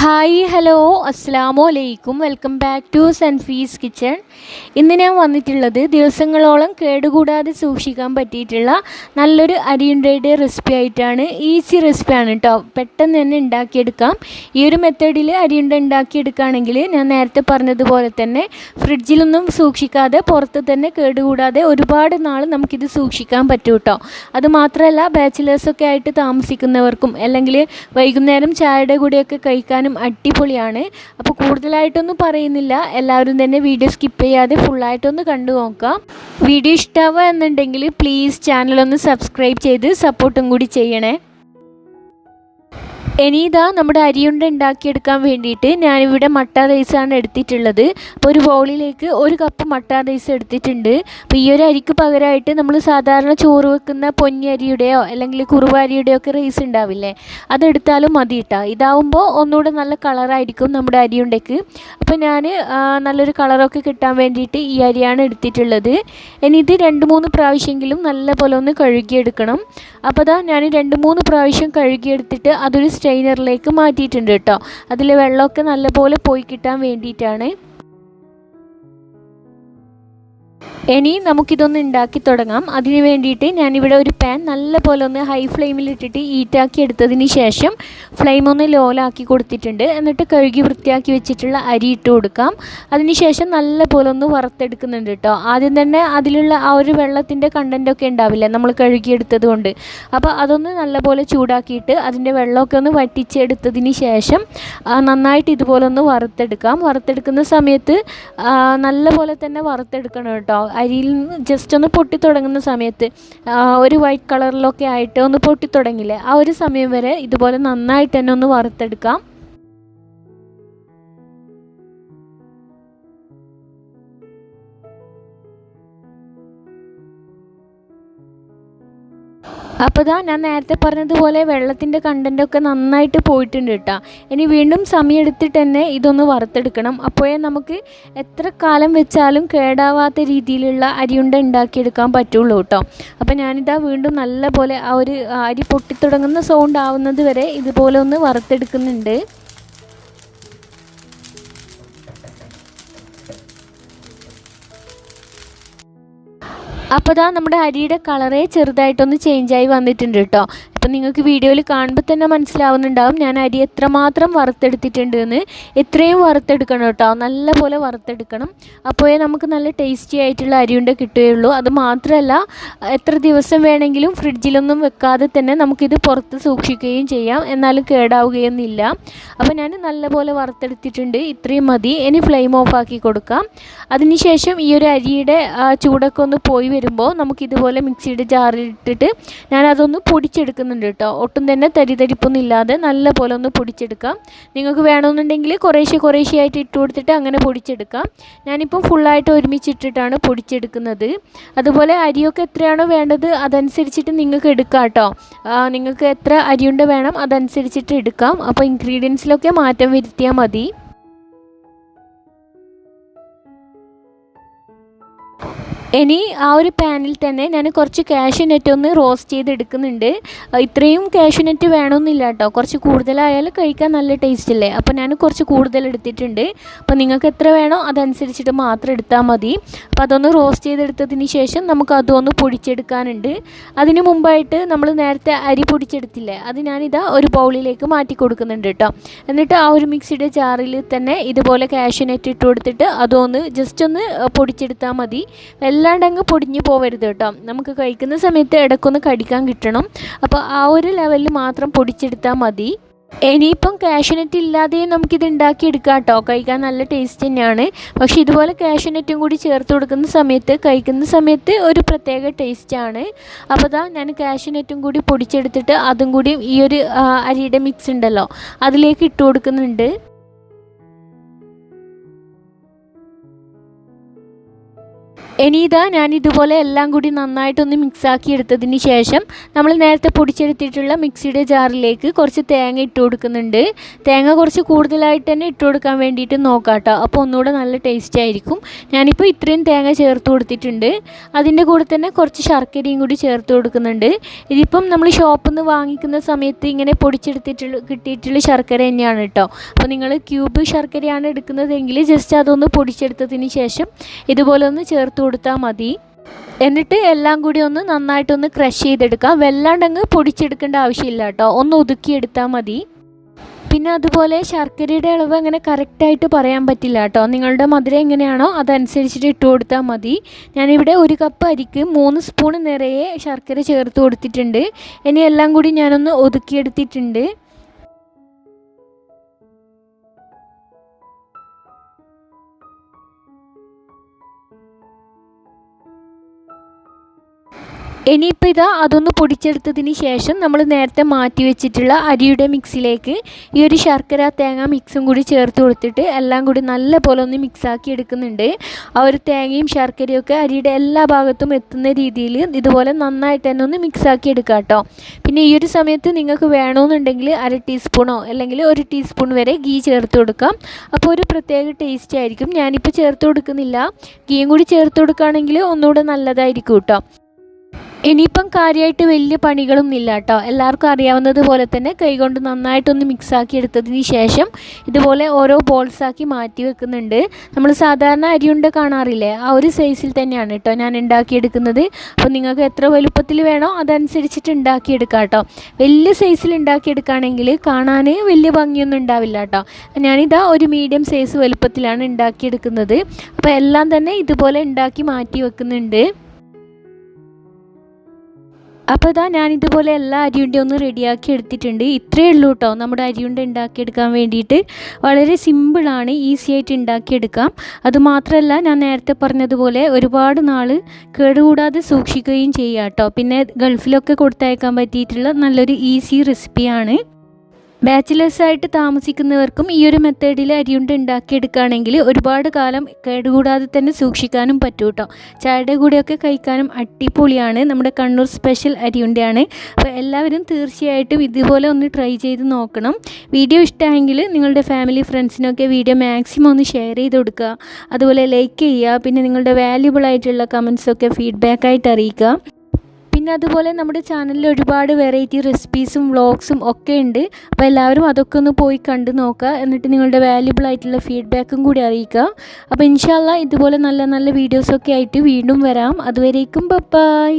Hi hello അസ്സലാമു അലൈക്കും. Welcome back to Sanfees kitchen. ഇന്ന് ഞാൻ വന്നിട്ടുള്ളത് ദിവസങ്ങളോളം കേടുകൂടാതെ സൂക്ഷിക്കാൻ പറ്റിയിട്ടുള്ള നല്ലൊരു അരിയുണ്ടയുടെ റെസിപ്പി ആയിട്ടാണ്. ഈസി റെസിപ്പിയാണ് കേട്ടോ, പെട്ടെന്ന് തന്നെ ഉണ്ടാക്കിയെടുക്കാം. ഈ ഒരു മെത്തേഡിൽ അരിയുണ്ട ഉണ്ടാക്കിയെടുക്കുകയാണെങ്കിൽ ഞാൻ നേരത്തെ പറഞ്ഞതുപോലെ തന്നെ ഫ്രിഡ്ജിലൊന്നും സൂക്ഷിക്കാതെ പുറത്ത് തന്നെ കേടുകൂടാതെ ഒരുപാട് നാൾ നമുക്കിത് സൂക്ഷിക്കാൻ പറ്റും കേട്ടോ. അതുമാത്രമല്ല ബാച്ചിലേഴ്സൊക്കെ ആയിട്ട് താമസിക്കുന്നവർക്കും അല്ലെങ്കിൽ വൈകുന്നേരം ചായയുടെ കൂടെയൊക്കെ കഴിക്കാനും അടിപൊളിയാണ്. അപ്പോൾ കൂടുതലായിട്ടൊന്നും പറയുന്നില്ല, എല്ലാവരും തന്നെ വീഡിയോ സ്കിപ്പ് ചെയ്യാതെ ഫുള്ളായിട്ടൊന്ന് കണ്ടു നോക്കാം. വീഡിയോ ഇഷ്ടമാവുക എന്നുണ്ടെങ്കിൽ പ്ലീസ് ചാനലൊന്ന് സബ്സ്ക്രൈബ് ചെയ്ത് സപ്പോർട്ടും കൂടി ചെയ്യണേ. ഇനി ഇതാ നമ്മുടെ അരിയുണ്ട ഉണ്ടാക്കിയെടുക്കാൻ വേണ്ടിയിട്ട് ഞാനിവിടെ മട്ട റൈസാണ് എടുത്തിട്ടുള്ളത്. അപ്പോൾ ഒരു ബൗളിലേക്ക് 1 കപ്പ് മട്ട റൈസ് എടുത്തിട്ടുണ്ട്. അപ്പോൾ ഈ ഒരു അരിക്ക് പകരമായിട്ട് നമ്മൾ സാധാരണ ചോറ് വെക്കുന്ന പൊന്നി അരിയുടെയോ അല്ലെങ്കിൽ കുറുവ അരിയുടെയോ ഒക്കെ റൈസ് ഉണ്ടാവില്ലേ, അതെടുത്താലും മതി കേട്ടോ. ഇതാവുമ്പോൾ ഒന്നുകൂടെ നല്ല കളറായിരിക്കും നമ്മുടെ അരിയുണ്ടയ്ക്ക്. അപ്പോൾ ഞാൻ നല്ലൊരു കളറൊക്കെ കിട്ടാൻ വേണ്ടിയിട്ട് ഈ അരിയാണ് എടുത്തിട്ടുള്ളത്. ഇനി ഇത് 2-3 പ്രാവശ്യമെങ്കിലും നല്ല പോലെ ഒന്ന് കഴുകിയെടുക്കണം. അപ്പോൾ അതാ ഞാൻ 2-3 പ്രാവശ്യം കഴുകിയെടുത്തിട്ട് അതൊരു സ്ട്രെയിനറിലേക്ക് മാറ്റിയിട്ടുണ്ട് കേട്ടോ. അതിലെ വെള്ളമൊക്കെ നല്ലപോലെ പോയി കിട്ടാൻ വേണ്ടിയിട്ടാണ്. ഇനി നമുക്കിതൊന്ന് ഉണ്ടാക്കി തുടങ്ങാം. അതിന് വേണ്ടിയിട്ട് ഞാനിവിടെ ഒരു പാൻ നല്ലപോലെ ഒന്ന് ഹൈ ഫ്ലെയിമിലിട്ടിട്ട് ഹീറ്റാക്കി എടുത്തതിന് ശേഷം ഫ്ലെയിം ഒന്ന് ലോലാക്കി കൊടുത്തിട്ടുണ്ട്. എന്നിട്ട് കഴുകി വൃത്തിയാക്കി വെച്ചിട്ടുള്ള അരി ഇട്ട് കൊടുക്കാം. അതിനുശേഷം നല്ലപോലെ ഒന്ന് വറുത്തെടുക്കുന്നുണ്ട് കേട്ടോ. ആദ്യം തന്നെ അതിലുള്ള ആ ഒരു വെള്ളത്തിൻ്റെ കണ്ടൻറ്റൊക്കെ ഉണ്ടാവില്ലേ നമ്മൾ കഴുകിയെടുത്തത് കൊണ്ട്, അപ്പോൾ അതൊന്ന് നല്ലപോലെ ചൂടാക്കിയിട്ട് അതിൻ്റെ വെള്ളമൊക്കെ ഒന്ന് വറ്റിച്ചെടുത്തതിന് ശേഷം നന്നായിട്ട് ഇതുപോലെ ഒന്ന് വറുത്തെടുക്കാം. വറുത്തെടുക്കുന്ന സമയത്ത് നല്ലപോലെ തന്നെ വറുത്തെടുക്കണം കേട്ടോ. അരിയിൽ നിന്ന് ജസ്റ്റ് ഒന്ന് പൊട്ടി തുടങ്ങുന്ന സമയത്ത് ഒരു വൈറ്റ് കളറിലൊക്കെ ആയിട്ട് ഒന്ന് പൊട്ടി തുടങ്ങില്ലേ, ആ ഒരു സമയം വരെ ഇതുപോലെ നന്നായിട്ട് തന്നെ ഒന്ന് വറുത്തെടുക്കാം. അപ്പോൾ ഇതാ ഞാൻ നേരത്തെ പറഞ്ഞതുപോലെ വെള്ളത്തിൻ്റെ കണ്ടൻറ്റൊക്കെ നന്നായിട്ട് പോയിട്ടുണ്ട് കേട്ടോ. ഇനി വീണ്ടും സമയം എടുത്തിട്ട് തന്നെ ഇതൊന്ന് വറുത്തെടുക്കണം. അപ്പോഴേ നമുക്ക് എത്ര കാലം വെച്ചാലും കേടാവാത്ത രീതിയിലുള്ള അരിയുണ്ട ഉണ്ടാക്കിയെടുക്കാൻ പറ്റുള്ളൂ കേട്ടോ. അപ്പോൾ ഞാനിതാ വീണ്ടും നല്ലപോലെ ആ ഒരു അരി പൊട്ടിത്തുടങ്ങുന്ന സൗണ്ട് ആവുന്നത് വരെ ഇതുപോലെ ഒന്ന് വറുത്തെടുക്കുന്നുണ്ട്. അപ്പോൾ ഇതാ നമ്മുടെ അരിയുടെ കളറേ ചെറുതായിട്ടൊന്ന് ചേഞ്ചായി വന്നിട്ടുണ്ട് കേട്ടോ. ഇപ്പം നിങ്ങൾക്ക് വീഡിയോയിൽ കാണുമ്പോൾ തന്നെ മനസ്സിലാവുന്നുണ്ടാവും ഞാൻ അരി എത്രമാത്രം വറുത്തെടുത്തിട്ടുണ്ട് എന്ന്. എത്രയും വറുത്തെടുക്കണം കേട്ടോ, നല്ലപോലെ വറുത്തെടുക്കണം. അപ്പോഴേ നമുക്ക് നല്ല ടേസ്റ്റി ആയിട്ടുള്ള അരിയുണ്ട കിട്ടുകയുള്ളൂ. അത് മാത്രമല്ല എത്ര ദിവസം വേണമെങ്കിലും ഫ്രിഡ്ജിലൊന്നും വെക്കാതെ തന്നെ നമുക്കിത് പുറത്ത് സൂക്ഷിക്കുകയും ചെയ്യാം, എന്നാലും കേടാവുകയൊന്നുമില്ല. അപ്പോൾ ഞാൻ നല്ലപോലെ വറുത്തെടുത്തിട്ടുണ്ട്, ഇത്രയും മതി. ഇനി ഫ്ലെയിം ഓഫ് ആക്കി കൊടുക്കാം. അതിനുശേഷം ഈ ഒരു അരിയുടെ ചൂടൊക്കെ ഒന്ന് പോയി വരുമ്പോൾ നമുക്കിതുപോലെ മിക്സിയുടെ ജാറിലിട്ടിട്ട് ഞാനതൊന്ന് പൊടിച്ചെടുക്കുന്നുണ്ട് കേട്ടോ. ഒട്ടും തന്നെ തരിതരിപ്പൊന്നും ഇല്ലാതെ നല്ല പോലെ ഒന്ന് പൊടിച്ചെടുക്കാം. നിങ്ങൾക്ക് വേണമെന്നുണ്ടെങ്കിൽ കുറേശ്ശെ ആയിട്ട് ഇട്ട് കൊടുത്തിട്ട് അങ്ങനെ പൊടിച്ചെടുക്കാം. ഞാനിപ്പം ഫുള്ളായിട്ട് ഒരുമിച്ചിട്ടിട്ടാണ് പൊടിച്ചെടുക്കുന്നത്. അതുപോലെ അരിയൊക്കെ എത്രയാണോ വേണ്ടത് അതനുസരിച്ചിട്ട് നിങ്ങൾക്ക് എടുക്കാം കേട്ടോ. നിങ്ങൾക്ക് എത്ര അരിയുണ്ട വേണം അതനുസരിച്ചിട്ട് എടുക്കാം. അപ്പോൾ ഇൻഗ്രീഡിയൻസിലൊക്കെ മാറ്റം വരുത്തിയാൽ മതി. ഇനി ആ ഒരു പാനിൽ തന്നെ ഞാൻ കുറച്ച് കാഷ്യൂനട്ട് ഒന്ന് റോസ്റ്റ് ചെയ്തെടുക്കുന്നുണ്ട്. ഇത്രയും കാഷ്യൂനട്ട് വേണമെന്നില്ല കേട്ടോ, കുറച്ച് കൂടുതലായാലും കഴിക്കാൻ നല്ല ടേസ്റ്റ് അല്ലേ. അപ്പോൾ ഞാൻ കുറച്ച് കൂടുതൽ എടുത്തിട്ടുണ്ട്. അപ്പോൾ നിങ്ങൾക്ക് എത്ര വേണോ അതനുസരിച്ചിട്ട് മാത്രം എടുത്താൽ മതി. അപ്പോൾ അതൊന്ന് റോസ്റ്റ് ചെയ്തെടുത്തതിന് ശേഷം നമുക്ക് അതൊന്ന് പൊടിച്ചെടുക്കാനുണ്ട്. അതിന് മുമ്പായിട്ട് നമ്മൾ നേരത്തെ അരി പൊടിച്ചെടുത്തില്ലേ, അത് ഞാനിതാ ഒരു ബൗളിലേക്ക് മാറ്റി കൊടുക്കുന്നുണ്ട് കേട്ടോ. എന്നിട്ട് ആ ഒരു മിക്സിയുടെ ജാറിൽ തന്നെ ഇതുപോലെ കാഷ്യൂനട്ട് ഇട്ട് കൊടുത്തിട്ട് അതൊന്ന് ജസ്റ്റ് ഒന്ന് പൊടിച്ചെടുത്താൽ മതി. അല്ലാണ്ട് അങ്ങ് പൊടിഞ്ഞു പോവരുത് കേട്ടോ. നമുക്ക് കഴിക്കുന്ന സമയത്ത് ഇടയ്ക്കൊന്ന് കടിക്കാൻ കിട്ടണം. അപ്പോൾ ആ ഒരു ലെവലിൽ മാത്രം പൊടിച്ചെടുത്താൽ മതി. ഇനിയിപ്പം കാഷ്യൂനട്ട് ഇല്ലാതെ നമുക്കിത് ഉണ്ടാക്കിയെടുക്കാം കേട്ടോ. കഴിക്കാൻ നല്ല ടേസ്റ്റ് തന്നെയാണ്. പക്ഷേ ഇതുപോലെ കാഷ്യൂനട്ടും കൂടി ചേർത്ത് കൊടുക്കുന്ന സമയത്ത് കഴിക്കുന്ന സമയത്ത് ഒരു പ്രത്യേക ടേസ്റ്റാണ്. അപ്പോൾ ഇതാ ഞാൻ കാഷ്യൂനട്ടും കൂടി പൊടിച്ചെടുത്തിട്ട് അതും കൂടി ഈ ഒരു അരിയുടെ മിക്സ് ഉണ്ടല്ലോ അതിലേക്ക് ഇട്ട് കൊടുക്കുന്നുണ്ട്. ഇനി ഇതാ ഞാൻ ഇതുപോലെ എല്ലാം കൂടി നന്നായിട്ടൊന്ന് മിക്സാക്കി എടുത്തതിന് ശേഷം നമ്മൾ നേരത്തെ പൊടിച്ചെടുത്തിട്ടുള്ള മിക്സിയുടെ ജാറിലേക്ക് കുറച്ച് തേങ്ങ ഇട്ട് കൊടുക്കുന്നുണ്ട്. തേങ്ങ കുറച്ച് കൂടുതലായിട്ട് തന്നെ ഇട്ട് കൊടുക്കാൻ വേണ്ടിയിട്ട് നോക്കാം കേട്ടോ. അപ്പോൾ ഒന്നുകൂടെ നല്ല ടേസ്റ്റ് ആയിരിക്കും. ഞാനിപ്പോൾ ഇത്രയും തേങ്ങ ചേർത്ത് കൊടുത്തിട്ടുണ്ട്. അതിൻ്റെ കൂടെ തന്നെ കുറച്ച് ശർക്കരയും കൂടി ചേർത്ത് കൊടുക്കുന്നുണ്ട്. ഇതിപ്പം നമ്മൾ ഷോപ്പിൽ നിന്ന് വാങ്ങിക്കുന്ന സമയത്ത് ഇങ്ങനെ കിട്ടിയിട്ടുള്ള ശർക്കര തന്നെയാണ് കേട്ടോ. അപ്പോൾ നിങ്ങൾ ക്യൂബ് ശർക്കരയാണ് എടുക്കുന്നതെങ്കിൽ ജസ്റ്റ് അതൊന്ന് പൊടിച്ചെടുത്തതിന് ശേഷം ഇതുപോലെ ഒന്ന് ചേർത്ത് കൊടുത്താൽ മതി. എന്നിട്ട് എല്ലാം കൂടി ഒന്ന് നന്നായിട്ടൊന്ന് ക്രഷ് ചെയ്തെടുക്കാം. വല്ലാണ്ടങ്ങ് പൊടിച്ചെടുക്കേണ്ട ആവശ്യമില്ല കേട്ടോ, ഒന്ന് ഒതുക്കിയെടുത്താൽ മതി. പിന്നെ അതുപോലെ ശർക്കരയുടെ അളവ് അങ്ങനെ കറക്റ്റായിട്ട് പറയാൻ പറ്റില്ല കേട്ടോ. നിങ്ങളുടെ മധുരം എങ്ങനെയാണോ അതനുസരിച്ചിട്ട് ഇട്ട് കൊടുത്താൽ മതി. ഞാനിവിടെ 1 കപ്പ് അരിക്ക് 3 സ്പൂൺ നിറയെ ശർക്കര ചേർത്ത് കൊടുത്തിട്ടുണ്ട്. ഇനി എല്ലാം കൂടി ഞാനൊന്ന് ഒതുക്കിയെടുത്തിട്ടുണ്ട്. ഇനിയിപ്പോൾ ഇതാ അതൊന്ന് പൊടിച്ചെടുത്തതിന് ശേഷം നമ്മൾ നേരത്തെ മാറ്റി വെച്ചിട്ടുള്ള അരിയുടെ മിക്സിലേക്ക് ഈ ഒരു ശർക്കര തേങ്ങ മിക്സും കൂടി ചേർത്ത് കൊടുത്തിട്ട് എല്ലാം കൂടി നല്ല പോലെ ഒന്ന് മിക്സാക്കി എടുക്കുന്നുണ്ട്. ആ ഒരു തേങ്ങയും ശർക്കരയൊക്കെ അരിയുടെ എല്ലാ ഭാഗത്തും എത്തുന്ന രീതിയിൽ ഇതുപോലെ നന്നായിട്ട് തന്നെ ഒന്ന് മിക്സാക്കി എടുക്കുക കേട്ടോ. പിന്നെ ഈ ഒരു സമയത്ത് നിങ്ങൾക്ക് വേണമെന്നുണ്ടെങ്കിൽ 1/2 ടീസ്പൂണോ അല്ലെങ്കിൽ 1 ടീസ്പൂൺ വരെ ഗീ ചേർത്ത് കൊടുക്കാം. അപ്പോൾ ഒരു പ്രത്യേക ടേസ്റ്റ് ആയിരിക്കും. ഞാനിപ്പോൾ ചേർത്ത് കൊടുക്കുന്നില്ല. ഗീയും കൂടി ചേർത്ത് കൊടുക്കുകയാണെങ്കിൽ ഒന്നുകൂടെ നല്ലതായിരിക്കും കേട്ടോ. ഇനിയിപ്പം കാര്യമായിട്ട് വലിയ പണികളൊന്നും ഇല്ല കേട്ടോ. എല്ലാവർക്കും അറിയാവുന്നതുപോലെ തന്നെ കൈകൊണ്ട് നന്നായിട്ടൊന്ന് മിക്സാക്കി എടുത്തതിന് ശേഷം ഇതുപോലെ ഓരോ ബോൾസാക്കി മാറ്റി വെക്കുന്നുണ്ട്. നമ്മൾ സാധാരണ അരിയുണ്ട കാണാറില്ലേ, ആ ഒരു സൈസിൽ തന്നെയാണ് കേട്ടോ ഞാൻ ഉണ്ടാക്കിയെടുക്കുന്നത്. അപ്പോൾ നിങ്ങൾക്ക് എത്ര വലുപ്പത്തിൽ വേണോ അതനുസരിച്ചിട്ട് ഉണ്ടാക്കിയെടുക്കാം കേട്ടോ. വലിയ സൈസിൽ ഉണ്ടാക്കിയെടുക്കുകയാണെങ്കിൽ കാണാൻ വലിയ ഭംഗിയൊന്നും ഉണ്ടാവില്ല കേട്ടോ. ഞാനിതാ ഒരു മീഡിയം സൈസ് വലുപ്പത്തിലാണ് ഉണ്ടാക്കിയെടുക്കുന്നത്. അപ്പോൾ എല്ലാം തന്നെ ഇതുപോലെ ഉണ്ടാക്കി മാറ്റി വെക്കുന്നുണ്ട്. അപ്പോൾ ഇതാ ഞാനിതുപോലെ എല്ലാ അരിയുണ്ടയും ഒന്ന് റെഡിയാക്കി എടുത്തിട്ടുണ്ട്. ഇത്രയേ ഉള്ളൂ കേട്ടോ നമ്മുടെ അരിയുണ്ട ഉണ്ടാക്കിയെടുക്കാൻ വേണ്ടിയിട്ട്. വളരെ സിമ്പിളാണ്, ഈസി ആയിട്ട് ഉണ്ടാക്കിയെടുക്കാം. അതുമാത്രമല്ല ഞാൻ നേരത്തെ പറഞ്ഞതുപോലെ ഒരുപാട് നാൾ കേടുകൂടാതെ സൂക്ഷിക്കുകയും ചെയ്യാം കേട്ടോ. പിന്നെ ഗൾഫിലൊക്കെ കൊടുത്തയക്കാൻ പറ്റിയിട്ടുള്ള നല്ലൊരു ഈസി റെസിപ്പിയാണ്. ബാച്ചിലേഴ്സായിട്ട് താമസിക്കുന്നവർക്കും ഈ ഒരു മെത്തേഡിൽ അരിയുണ്ട ഉണ്ടാക്കിയെടുക്കുകയാണെങ്കിൽ ഒരുപാട് കാലം കേടുകൂടാതെ തന്നെ സൂക്ഷിക്കാനും പറ്റും കേട്ടോ. ചായയുടെ കൂടെയൊക്കെ കഴിക്കാനും അടിപൊളിയാണ്. നമ്മുടെ കണ്ണൂർ സ്പെഷ്യൽ അരിയുണ്ടയാണ്. അപ്പോൾ എല്ലാവരും തീർച്ചയായിട്ടും ഇതുപോലെ ഒന്ന് ട്രൈ ചെയ്ത് നോക്കണം. വീഡിയോ ഇഷ്ടമായെങ്കിൽ നിങ്ങളുടെ ഫാമിലി ഫ്രണ്ട്സിനൊക്കെ വീഡിയോ മാക്സിമം ഒന്ന് ഷെയർ ചെയ്ത് കൊടുക്കുക. അതുപോലെ ലൈക്ക് ചെയ്യുക. പിന്നെ നിങ്ങളുടെ വാല്യുബിൾ ആയിട്ടുള്ള കമൻസൊക്കെ ഫീഡ്ബാക്കായിട്ട് അറിയിക്കുക. പിന്നെ അതുപോലെ നമ്മുടെ ചാനലിൽ ഒരുപാട് വെറൈറ്റി റെസിപ്പീസും വ്ളോഗ്സും ഒക്കെ ഉണ്ട്. അപ്പോൾ എല്ലാവരും അതൊക്കെ ഒന്ന് പോയി കണ്ടു നോക്കുക. എന്നിട്ട് നിങ്ങളുടെ വാല്യുബിൾ ആയിട്ടുള്ള ഫീഡ്ബാക്കും കൂടി അറിയിക്കുക. അപ്പോൾ ഇൻഷാ അല്ലാഹ് ഇതുപോലെ നല്ല നല്ല വീഡിയോസൊക്കെ ആയിട്ട് വീണ്ടും വരാം. അതുവരേക്കും ബൈ.